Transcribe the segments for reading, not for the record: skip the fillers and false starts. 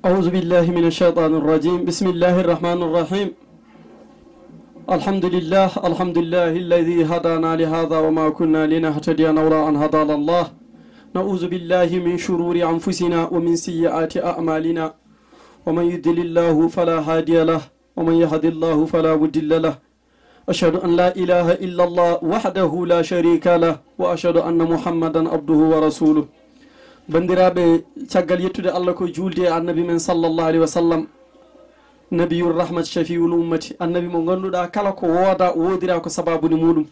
أعوذ بالله من الشيطان الرجيم بسم الله الرحمن الرحيم الحمد لله الذي هدانا لهذا وما كنا لنهتدي لولا أن هدانا الله نعوذ بالله من شرور أنفسنا ومن سيئات أعمالنا ومن يضلل الله فلا هادي له ومن يهد الله فلا مضل له أشهد أن لا إله إلا الله وحده لا شريك له وأشهد أن محمدا عبده ورسوله bandiraɓe caggal yettude allah ko julde e annabi men sallllahu alayhi wa sallam nabiyul rahmat shafiul ummati annabi mo ganduɗa kala ko wooda wodira ko sababude muɗum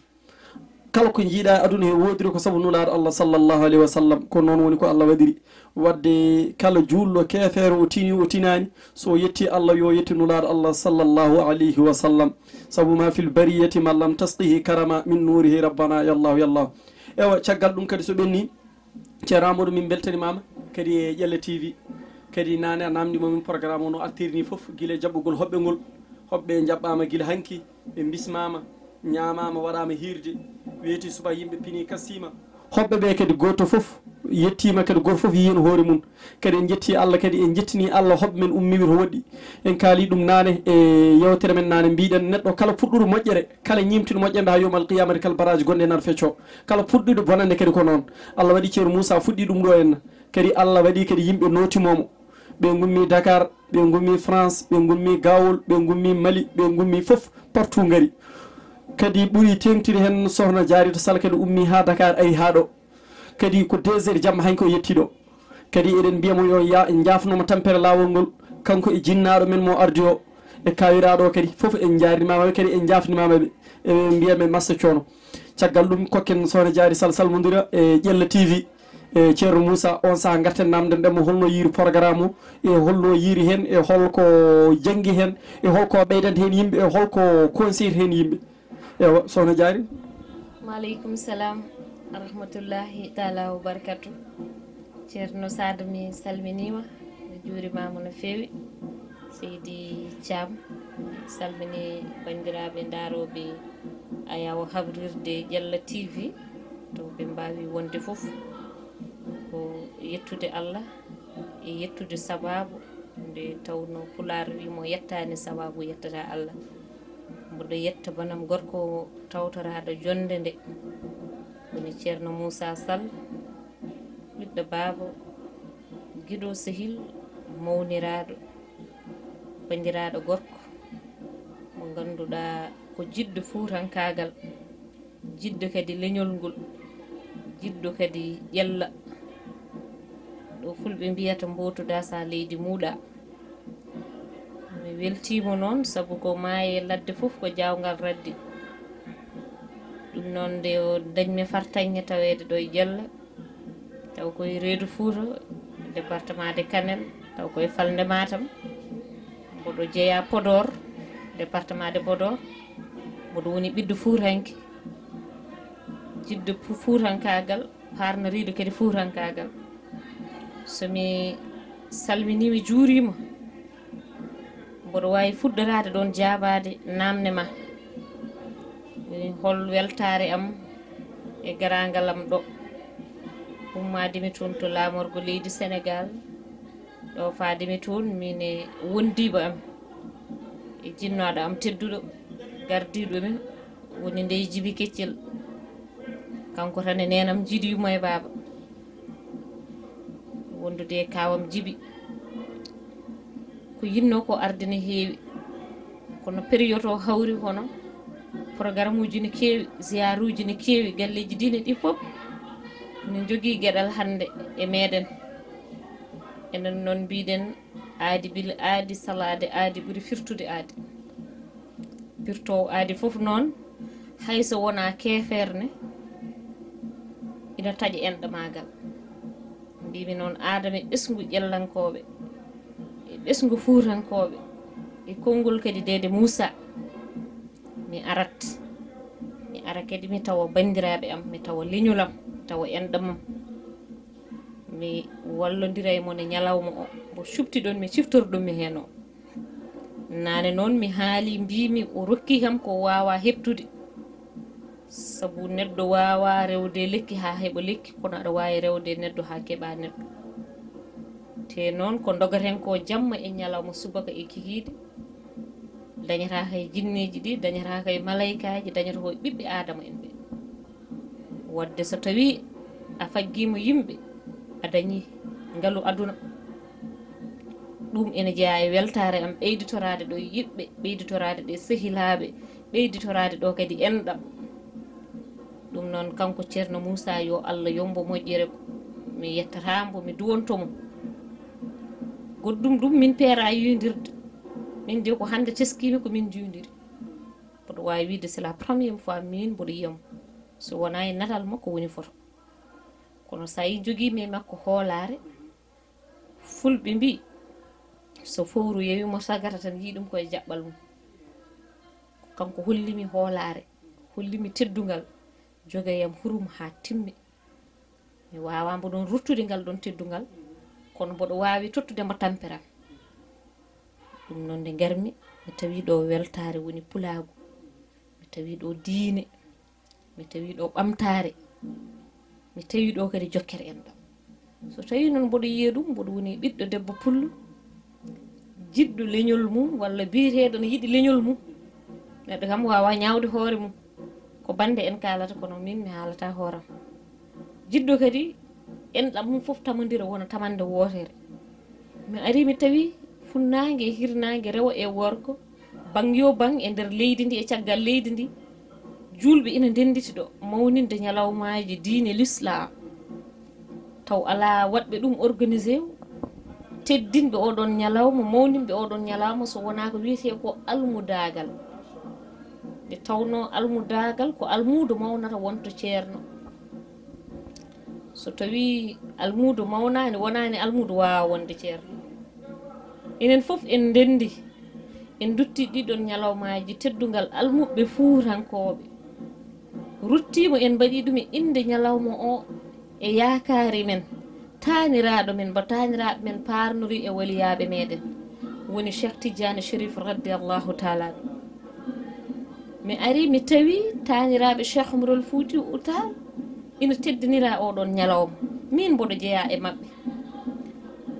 kala ko jiiɗa e aduna he wodiri ko saabu nulaɗo allah sallllahu alayhi wa sallam ko noon woni ko allah waɗiri wadde kala julɗo kefere o tini o tinani so yetti allah yo yetti nulaɗo allah sallllahu alayhi wa sallam saabu ma fil bariyati man lam tasqihi karama min nurihi rabbana yallahu yallahu ewa caggal ɗum kadi so ɓenni ceerno amadou min beltanimama kadi e ƴella tv kadi nane a namdimomin programme o no artirni foof guila jaɓɓugol hoɓɓe ngol hoɓɓe jaɓɓama guila hanki ɓe bismama ñamama waɗama hirde weeti suba yimɓe pini kastima hoɓɓe ɓe kadi goto foof yettima kadi goto foof yiyino hoore mum kadi en jetti allah kadi en jettini allah hoɓɓe men ummiɓe to waɗɗi en kaali ɗum nane e yewtere men nane mbiɗen neɗɗo kala puɗɗuɗo moƴƴere kala ñimtude moƴƴere ha yowmal qiyamata kala baraji gonɗe nar fecco kala puɗɗude bonande kadi ko noon allah waɗi ceerno Moussa fuɗɗi ɗum ɗo henna kadi allah waɗi kadi yimɓe notimomo ɓe gummi Dakar ɓe gummi France ɓe gummi Gawol ɓe gummi Mali ɓe gummi foof partout gaari kadi ɓuuri tengtiri hen sohna Diarry Sall kadi ummi ha Dakar ari ha ɗo kadi ko 2 heures jamma hanko yettiɗo kadi eɗen mbiyamo yo jafnoma tampere lawol ngol kanko e jinnaɗo men mo ardi o e kawiraɗo kadi foof en jarimamaɓe kadi en jafnimamaɓe eɓe mbiyaɓe massa coono caggal ɗum kokken sohna Diarry Sall salmodira e ƴella tv e ceerno Moussa on saaha garten namden ɗemmo holno yiiri programme o e holno yiiri hen e holko janggi hen e holko ɓeydanta hen yimɓe e holko conseillé hen yimɓe ewa sohna Diarry. Maaleykum salam rahmatullahi taala wa barakatu. ceerno Sada mi salminima mi juurimama no fewi seydi Thiam salmini bandiraɓe daroɓe ayawo habrirde ƴella tv to ɓe mbawi wonde foof ko yettude allah e yettude sababu nde tawno pular wimo yettani sababu yettata allah mboɗo yetta banam gorko tawtoraɗo jonde nde woni ceerno Moussa Sall ɓiɗɗo baaba guiɗo sehil mawniraɗo bandiraɗo gorko mo ganduɗa ko jiɗɗo fuutankagal jiɗɗo kadi leñol ngol jiɗɗo kadi ƴella ɗo fulɓe mbiyata mbotuda sa leydi muuɗa mi weltimo noon saabu ko maaye ladde foof ko jawgal raddi ɗum noon nde o dañmi fartaŋŋe tawede ɗo e ƴella taw koye reedu Fouta département de Kanel taw koye falde Matam mboɗo jeeya Podor département de Podor mboɗo woni ɓiɗɗo fuutanke jiɗɗo fuutankagal parnoriɗo kadi fuutankagal somi salmini mi juurima mboɗo wawi fuɗɗorade ɗon jabade namde ma hol weltare am e garagal am ɗo ummadimi toon to lamorgo leydi Sénégal ɗo fadimi toon min e wondiɓe am e jinnaɗo am tedduɗo gardiɗo min woni nde Djiby Keccel kanko tan e nenam jiiɗi yumo e baaba wondude e kawam Djiby ko yinno ko arde ne heewi kono période o hawri hono programme uji ne keewi ziyaruji ne keewi galleji diine ɗi fof min jogui gueɗal hande e meɗen enen noon mbiɗen aadi bila aadi salade aadi ɓuuri firtude aadi pirtowo aadi foof noon hayso wona keferne ina taaƴa enɗo magal mbimi noon adama e ɓesgu ƴellankoɓe e ɓesgu fuutankoɓe e konngol kadi dede Moussa mi arat mi ara kadi mi tawa bandiraɓe am mi tawa leñolam mi tawa enɗamam mi wallodira e mon e ñalawma o mbo cubti ɗon mi ciftorɗum mi hen o nane noon mi haali mbimi o rokki kam ko wawa heptude saabu neɗɗo wawa rewde lekki ha heeɓa lekki kono aɗa wawi rewde neɗɗo ha keeɓa neɗɗo te noon ko dogaten ko jamma e ñalawma subaka e kikiide dañata kay jinneji ɗi dañata kay malaykaji dañata koye ɓiɓɓe adama en ɓe wadde so tawi a faggima yimɓe a dañi ngaalu aduna ɗum ene jeeya e weltare am ɓeyditorade ɗo yiɓɓe ɓeyditorade ɗe sehilaɓe ɓeyditorade ɗo kadi enɗam ɗum noon kanko ceerno Moussa yo Allah yombo moƴƴere mi yettatamo mi duwontomo goɗɗum ɗum min peera yidirde min de ko hande teskimi ko min judiri mboɗo wawi wiide c'est la première fois min mboɗo yiyamo so wona e natal makko woni photo kono sa yi joguimi e makko hoolare fulɓe mbi so fowru yewimo sagata tan yiiɗum koye jaɓɓal mum kanko hollimi hoolare hollimi teddugal jogayam hurum ha timmi mi wawa mbo ɗon ruttude ngal ɗon teddugal kono mboɗo wawi tottude mbo tamperam ɗum noon nde garmi mi tawi ɗo weltare woni pulagu mi tawi ɗo diine mi tawi ɗo ɓamtare mi tawi ɗo kadi jokkere enɗam so tawi noon mboɗo yiya ɗum mboɗo woni ɓiɗɗo debbo pullo jiɗɗo leñol mum walla biyeteɗo ne yiiɗi leñol mum neɗɗo kam wawa ñawde hoore mum ko bande en kalata kono min mi haalata hooram jiɗɗo kadi enɗam mum foof tamodira wona tamande wootere mi ari mi tawi funnague e hirnague rewo e worgo bang yo bang e nder leydi ndi e caggal leydi ndi julɓe ina ndenditi ɗo mawninde ñalawmaji diine l'islam taw ala waɗɓe ɗum organisé teddinɓe oɗon ñalawma mawninɓe oɗon ñalawma so wona ko wiyete ko almudagal nde tawno almudagal ko almudo mawnata wonto ceerno so tawi almudo mawnani wonani almudo wawa wonde ceerno enen foof en ndendi en dutti ɗiɗon ñalawmaji teddugal almuɓe fuutankoɓe ruttimo en mbaɗi ɗum e inde ñalawma o e yakari men taniraɗo men mbo taniraɓe men parnori e waliyaɓe meɗen woni Cheikh Tidiane Chérif radiallahu taala mi ari mi tawi taniraɓe Cheikh Oumrol Fouti Tall ina teddinira oɗon ñalawma min mboɗo jeeya e mabɓe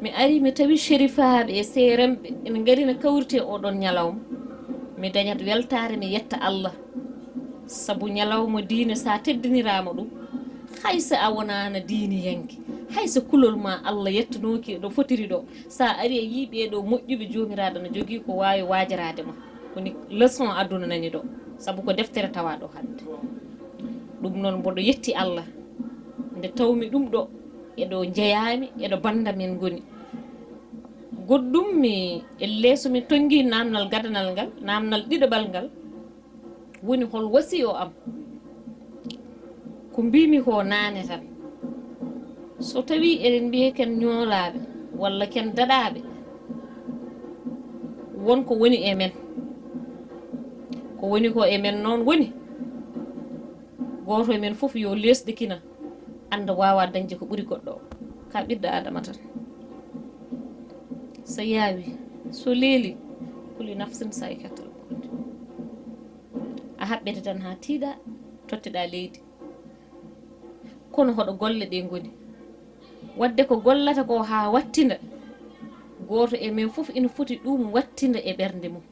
mi ari mi tawi shérifaɓe e seremɓe ene garina kawrite oɗon ñalawma mi dañat weltare mi yetta Allah saabu ñalawma diine sa teddinirama ɗum hayso a wonano diine yanke hayso kulol ma Allah yettanoki ɗo fotiri ɗo sa ari e yiiɓe ɗo moƴƴuɓe jomiraɗo ne jogui ko wawi wajarade ma woni leçon aduna nani ɗo saabu ko deftere tawa ɗo hande ɗum noon mboɗo yetti Allah nde tawmi ɗum ɗo eɗo jeeyami eɗo banda men goni goɗɗum mi e leeso mi tonggui namdal gadanal ngal namdal ɗiɗoɓal ngal woni hol wasi o am ko mbimi ko nane tan so tawi eɗen mbiye ken ñoolaɓe walla ken daɗaɓe wonko woni e men ko woni ko e men noon woni goto e men foof yo lesɗe kina anda wawa dañde ko ɓuuri goɗɗo o ka ɓiɗɗo adama tan so yaawi so leeli kuli nafsin sa ikatal ɓurde a haɓɓete tan ha tiiɗa totteɗa leydi kono hoɗo golle ɗe goni wadde ko gollata ko ha wattinda goto e men foof ina foti ɗum wattinda e ɓernde mum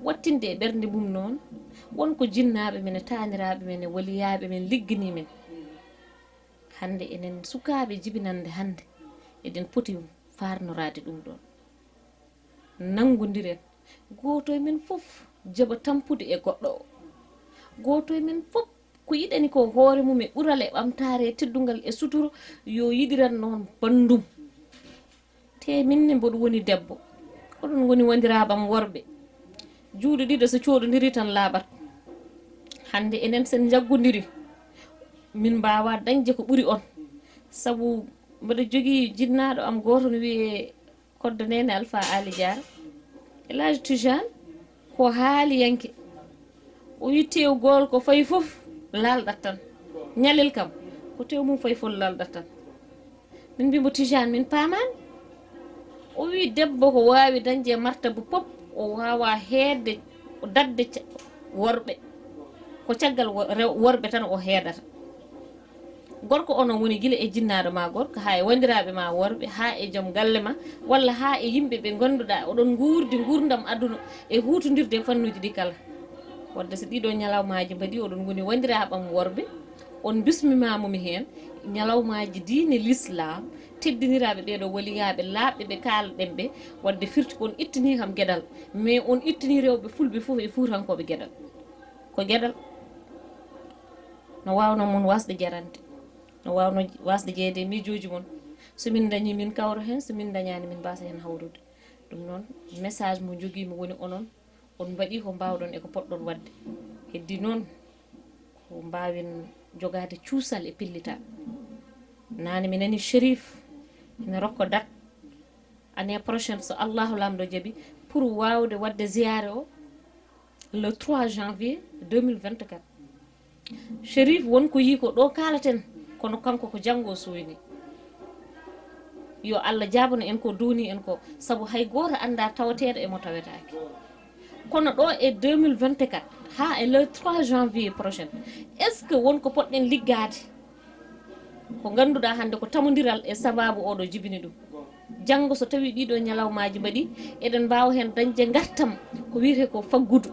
wattinde e ɓernde mum noon wonko jinnaɓe men e taniraɓe men e waliyaɓe men liggani men hande enen sukaɓe jibinande hande eɗen poti farnorade ɗum ɗon nanggodiren goto e men foof jooɓa tampude e goɗɗo o goto e men foof ko yiɗani ko hoore mum e ɓural e ɓamtare e teddugal e suturo yo yiɗiran noon bandum te minne mboɗo woni debbo oɗon woni wandiraɓam worɓe juuɗe ɗiɗo so coɗodiri tan laaɓat hande enen sen jaggodiri min mbawa dañde ko ɓuuri on saabu mbiɗa jogui jinnaɗo am goto no wiye koddo nene Alpha Ali Diar Elhadji Tijane ko haaliyanke o wi tewgol ko fayi foof lalɗat tan ñalel kam ko tew mum fayi foof lalɗat tan min mbimo Tijane min pamani o wi debbo ko wawi dañde martaba pop o wawa heedde dadde worɓe ko caggal worɓe tan o heedata gorko onon woni gila e jinnaɗo ma gorko ha e wandiraɓe ma worɓe ha e joom galle ma walla ha e yimɓe ɓe ganduɗa oɗon guurdi gurdam aduna e hutodirde e fannuji ɗi kala wadde so ɗiɗo ñalawmaji mbaɗi oɗon goni wandiraɓam worɓe on bismimamomi hen ñalawmaji diine l'islam teddiniraɓe ɓeɗo waliyaɓe laaɓɓe ɓe kalɗen ɓe wadde firti kon ittani kam gueɗal mais on ittani rewɓe fulɓe foof e fuutankoɓe gueɗal ko gueɗal no wawno mon wasde jarande no wawno wasde jeeyde miijoji mon somin dañi min kawra hen somin dañani min mbasa hen hawrude ɗum noon message mo joguimi woni onon on mbaɗi ko mbawɗon eko poɗɗon wadde heddi noon ko mbawin jogade cuusal e pillita nane mi nani Chérif ene rokko date année prochaine so Allahu lamɗo jaaɓi pour wawde wadde ziyare o le 3 janvier 2024 Chérif wonko yi ko ɗo kalaten kono kanko ko janggo suwini yo Allah jabano en ko doni en ko saabu hay goto anda tawateɗo emo tawetake kono ɗo e 2024 ha e le 3 janvier prochaine est ce que wonko poɗɗen liggade ko ganduɗa hande ko tamodiral e sababu oɗo jibini ɗum janggo so tawi ɗiɗo ñalawmaji mbaɗi eɗen mbawa hen dañde gartam ko wiyete ko faggudu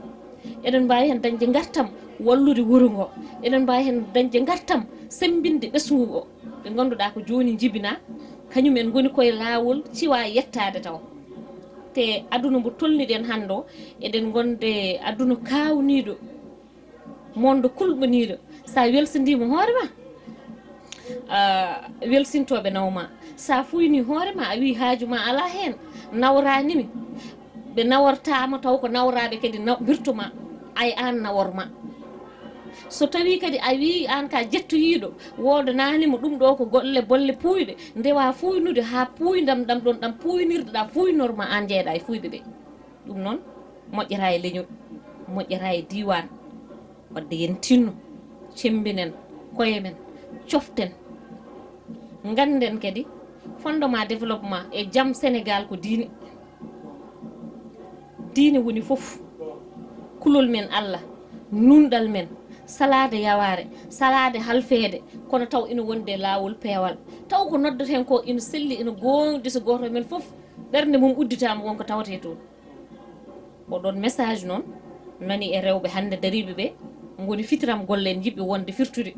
eɗen mbawi hen dañde gartam wallude wuuro ngo eɗen mbawi hen dañde gartam sembinde ɓesgu o ɓe ganduɗa ko joni jibina kañum en goni koye lawol ciwa yettade taw te aduna mbo tolniɗen hande o eɗen gonde aduna kawniɗo monde kulɓaniɗo sa welsindima hoorema welsintoɓe nawma sa fuyni hoorema a wi haajuma ala hen nawranimi ɓe nawartama taw ko nawraɓe kadi birtoma ay an naworma so tawi kadi a wi an ka jettoyiɗo wodananimo ɗum ɗo ko golle bolle puyɗe ndewa fuynude ha puydam ɗam ɗon ɗam puynirɗeɗa fuynorma an jeeɗa e fuyɓe ɓe ɗum noon moƴƴata e leñol moƴƴata e diwan wadde yen tinno cembinen koye men coften ganden kadi fondement développement e jaam Sénégal ko diine diine woni foof kulol men Allah nunɗal men salade yaware salade halfede kono taw ina wonde lawol peewal taw ko noddata hen ko ina selli ina gondi so goto men foof ɓernde mum udditama wonko tawate toon oɗon message noon nani e rewɓe hande dariɓe ɓe goni fitiram golle en jiɓɓe wonde firtude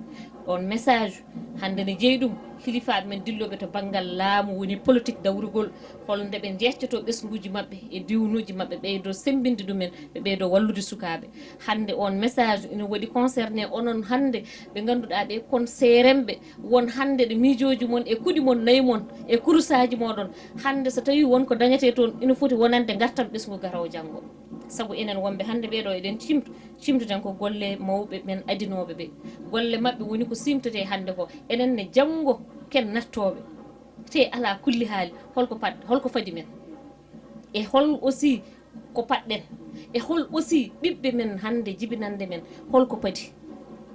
on message hande ne jeeyi ɗum hilifaɓe men dilloɓe to banggal laamu woni politique dawrugol holde ɓe jeccoto ɓesguji mabɓe e diwnuji mabɓe ɓeydo sembinde ɗumen ɓe ɓeydo wallude sukaɓe hande on message ina waɗi concerné onon hande ɓe ganduɗa ɓe kon seremɓe won hande ɗe miijoji mon e kuuɗi mon nayyi mon e kurusaji moɗon hande so tawi wonko dañete toon ina foti wonande gartam ɓesgu garawo janggo saabu enen wonɓe hande ɓeɗo eɗen cimtuten ko golle mawɓe men adinoɓe ɓe golle mabɓe woni ko simtete hande ko enen ne janggo ken nattoɓe te ala kulli haali holko fadi men e hol aussi ko paɗɗen e hol aussi ɓiɓɓe men hande jibinande men holko padi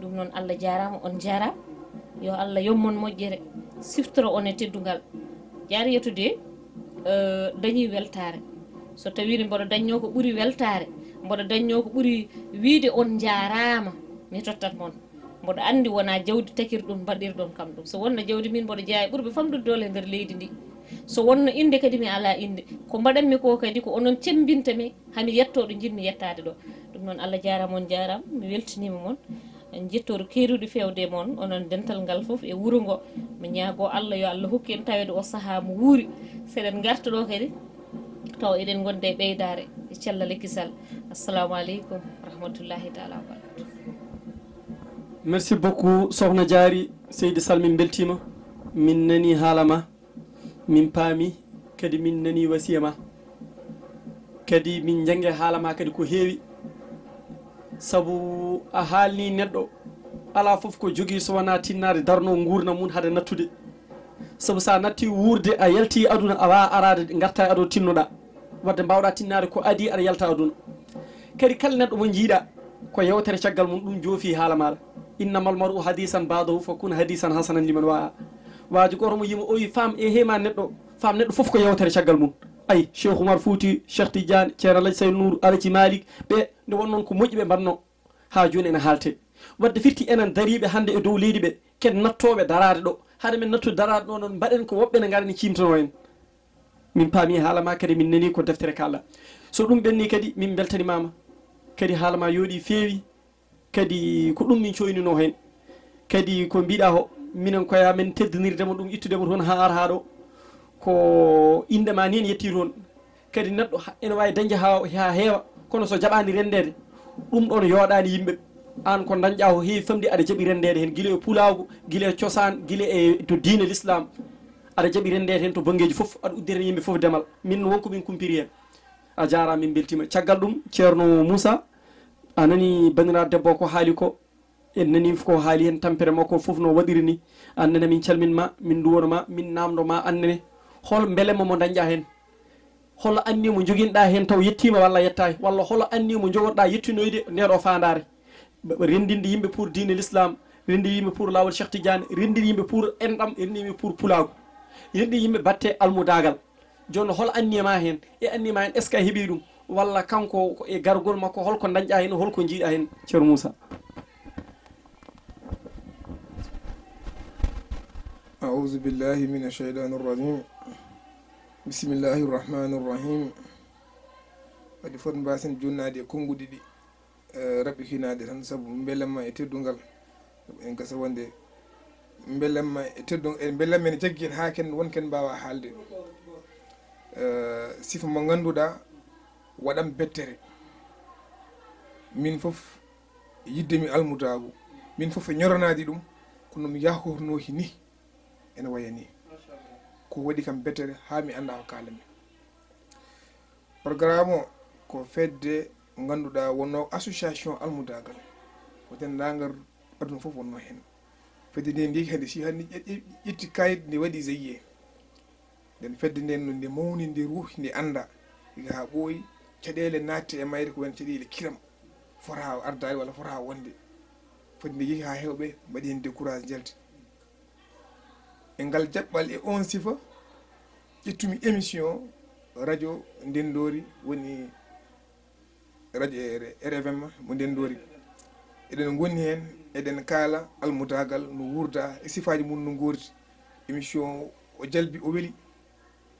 ɗum noon Allah jarama on jarama yo Allah yommon moƴƴere siftoro on e teddugal jar yetude dañi weltare so tawino mboɗo dañño ko ɓuuri weltare mboɗo dañño ko ɓuuri wiide on jarama mi tottat moon mboɗo andi wona jawdi takirɗum mbaɗirɗon kam ɗum so wonno jawdi min mboɗo jeeya ɓuurɓe famɗude dole e nder leydi ndi so wonno inde kadi mi ala inde ko mbaɗanmi ko kadi ko onon cembintami hami yetto ɗo jinmi yettade ɗo ɗum noon Allah jarama on jarama mi weltinima moon en jettoro keeruɗe fewde moon onon dental ngal foof e wuuro ngo mi ñaago Allah yo Allah hokki en tawede o saaha mo wuuri seɗen garta ɗo kadi taw eɗen gonde e ɓeydare e cellal e kisal assalamu aleykum rahmatullahi taala wa barakatuh. Merci beaucoup sohna Diary seydi Sall min beltima min nani haalama min paami kadi min nani wasiya ma kadi min jangue haalama kadi ko heewi saabu a haalni neɗɗo ala foof ko jogui so wona tinnade darno gurdam mum haade nattude saabu sa natti wurde a yalti aduna a wawa arade garta e aduna tinnoɗa wadde mbawɗa tinnade ko adi aɗa yalta aduna kadi kala neɗɗo mo jiiɗa ko yewtere caggal mum ɗum joofi haala maɗa innamal mar'u hadisan badahu fa kun hadisan hasanan liman wa'a waji goto mo yima o wi fam e hema neɗɗo fam neɗɗo foof ko yewtere caggal mum ay Cheikh Oumar Fouti Cheikh Tidiane Ceerno Alaji Seydou Nourou Alaji Malick ɓe nde wonnoon ko moƴƴi ɓe mbanno ha joni ene haalte wadde firti enen dariɓe hande e dow leydi ɓe ken nattoɓe darade ɗo haade men nattude darade ɗo noon mbaɗen ko woɓɓe ne garani cimtano en min paami haalama kadi min nani ko deftere kala so ɗum ɓenni kadi min beltanimama kadi haalama yooɗi feewi kadi ko ɗum min coynino hen kadi ko mbiɗa ho minen koya men teddinirdemo ɗum ittudemo toon ha ara ha ɗo ko indema ni en yetti toon kadi neɗɗo ene wawi dañde ha heewa kono so jaɓani rendede ɗum ɗon yooɗani yimɓe an ko dañƴa ko heewi famde aɗa jaaɓi rendede hen guila e pulagu guila e cosaan guila e to diine l'islam aɗa jaaɓi rendede hen to banggueji foof aɗa uddire yimɓe foof demal min wonko min kumpiri hen a jarama min beltima caggal ɗum ceerno Moussa a nani bandiraɗo debbo ko haali ko en nani ko haali hen tampere makko foof no waɗiri ni annene min calminma min duwonoma min namdoma annene hol beelema mo dañƴa hen holo anni mo joguinoɗa hen taw yettima walla yettaki walla holo anni mo jogotoɗa yettinoyde ndeɗo fandare rendinde yimɓe pour diine l'islam rendinde yimɓe pour lawol Cheikh Tidiane rendinde yimɓe pour enɗam rendinde yimɓe pour pulago rendinde yimɓe batte almudagal joni hol annima hen e annima hen est ce que a heeɓi ɗum walla kanko e gargol makko holko dañƴa hen holko jiiɗa hen ceerno Moussa أعوذ بالله من الشيطان الرجيم بسم الله الرحمن الرحيم waɗi foti mbasen jonnade e konngudi ɗi raɓɓi hinade tan saabu beelamma e teddungal en gasa wonde beelamma e teddungal e beelamma ene jaggi en ha ken wonken mbawa haalde sifa mo ganduɗa waɗam bettere min foof yiddemi almudagu min foof e ñoranadi ɗum kono mi yakornoki ni ene wayani ko waɗi kam bettere ha mi anda ko kalami programme o ko fedde ganduɗa wonno association almudagal ko dendagal aduna foof wonno hen fedde nde ndi hande si hande ƴetti kayit nde waɗi zayiye nden fedde nden no nde mawni nde ruuhi nde anda iga ha ɓooyi caɗele natte e mayre ko wen caɗele kiram fota ardade walla fota wonde fedde nde yeehi ha hewɓe mbaɗi hen décourage jelte e ngal jaɓɓal e on sifa ƴettumi émission radio ndendori woni radio RFM mo ndendori eɗen gonni hen eɗen kaala almudagal no wurda e sifaji mum no guurdi émission o jalbi o weeli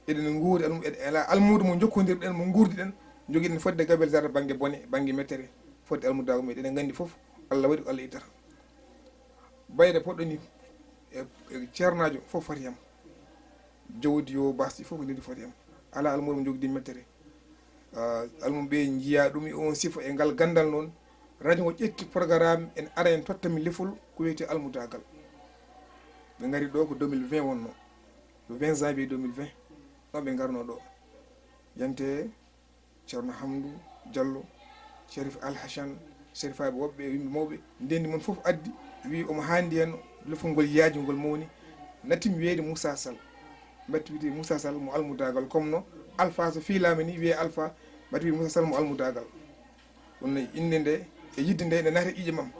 eɗen guuri aɗum ala almudo mo jokkodirɗen mo guurdiɗen joguiɗen fodde gabel zarde banggue bone banggue mettere fodde almudagal meɗen eɗen gandi foof Allah waɗi ko Allah ittata bayde poɗɗoni e ceernajo fof foti yam jawdi yo basɗi fof ko ndedi foti yam ala almudo mo jogdi mettere almum ɓe jiiya ɗum e on sifa e ngal gandal noon radio o ƴetti programme en ara en tottami lefol ko wiyete almudagal ɓe gari ɗo ko 2020 wonno le 20 janvier 2020 ɗon ɓe garno ɗo yante ceerno Hamdou Diallo Chérif Alhassan Chérifaɓe woɓɓe yimɓe mawɓe ndendi moon foof addi wi omo handi hen lefol ngol yaaji ngol mawni natimi wiyede Moussa Sall mbatti wiyde Moussa Sall mo almudagal comme no alpha so fiilama ni wiye alpha mbatti wiide Moussa Sall mo almudagal wonno inde nde e yidde nde naata ƴiƴe mam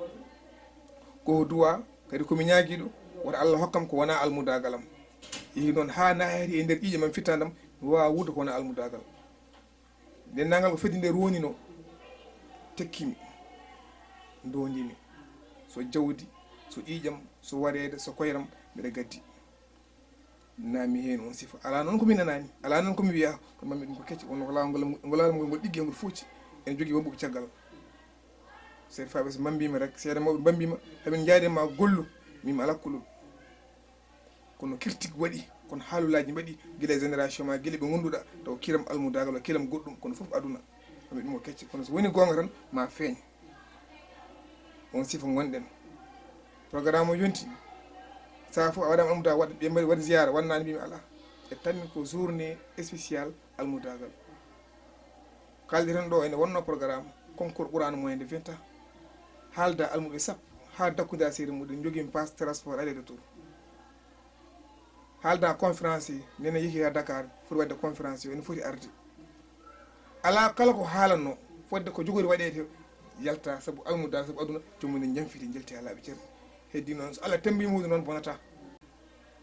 ko duwa kadi komi ñaaguiɗo woto Allah hokkam ko wona almudagalam yeehi noon ha naati e nder ƴiƴe mam fittadam mi wawa wuude ko wona almudagal dendagal ko fedde nde ronino tekkimi dondimi so jawdi so ƴiƴam so warede so koyram mbiɗa gaddi nami hen on sifa ala noon komi nanani ala noon komi wiya kono mami ɗum ko kecce wonno ko lawol ngol ɗiggue ngol fuuci ene jogui wonɓuɓe caggal seeɗa faɓe so bambima rek seeɗa mawɓe bambima hamin jaadema gollu mimi ala kulol kono critique waɗi kono haalulaji mbaɗi guila génération ma guila ɓe gonduɗa taw kiram almudagal o kiram goɗɗum kono foof aduna mami ɗum ko kecce kono so woni gonga tan ma feeñ on sifa gonɗen programme o yonti sa fof a waɗama almudagal waɗa ɓe mbaɗi waɗi ziyara wannani mbimi ala e tanmi ko journée spécial almudagal kalde tan ɗo ene wonno programme concours ɓurano moyen de 20 ans haalda almuɓe sappo ha dakkuda séri muɗum jogui passe transport aller retour haalda conférence nene yeehi ha Dakar foti wadde conférence ene foti arde ala kala ko haalanno fodde ko jogori waɗede yalta saabu almudagal saabu aduna jomumen jamfiti jelti ha laaɓi ceerno heddi noon so Allah tembi muɗum noon bonata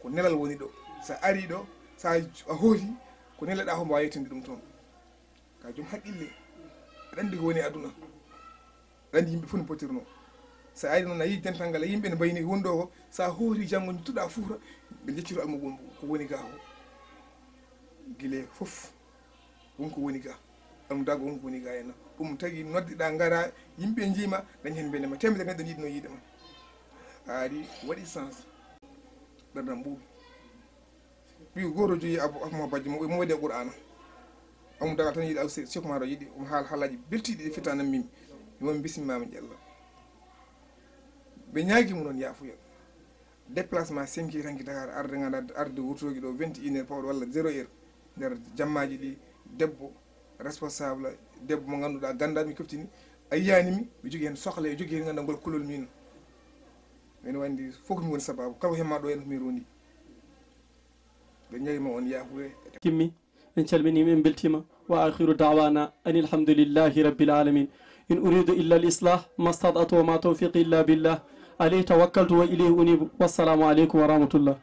ko nelal woni ɗo sa ari ɗo sa a hooti ko nelaɗa ho mbawa yettinde ɗum toon ka joom haqqille aɗa andi ko woni aduna aɗa andi yimɓe fof no potirno so ari noon a yii dental ngal yimɓe ne mbayni wonɗo ko sa hoori janngo tuɗa fuuta ɓe jeccito almugol ko woni ga o guile fof wonko woni ga almudago wonko woni ga henna ɗum tagi noddeɗa gara yimɓe jiima dañ hen beelema temedere neɗɗo yiɗino yiidema a ari waɗi sens ɓerdam mbuuɓi ɓi goto joyi abmo bajji mo waɗi qur'ana almudaga tan yiiɗi al cheikh maro yiiɗi haalaji beltiɗi ɗi fettanam mimi mimomi bisimimama ƴella ɓe ñaaguimo noon yaafuya déplacement 5 heures hanki Dakar arde ganda arde wurtoji ɗo 21 heures pawɗo walla 0 heure nder jammaji ɗi debbo responsable debbo mo ganduɗa gandaɗo mi keftini a yiyanimi mi jogui hen sohla e jogui hen ganda ngol kulol min min wandi fof ko mi woni sababu kala ko hemma ɗo en ko mi rondi ɓe ñaguima on yaafuye kimmi en calminima en beltima wa akhiru dawana an alhamdulillahi rabbil alamin in uridu illa al islah ma stadatu wa ma tawfiqi illa billah alayhi tawakkaltu wa ilayhi unibu wassalamu aleykum wa rahmatullah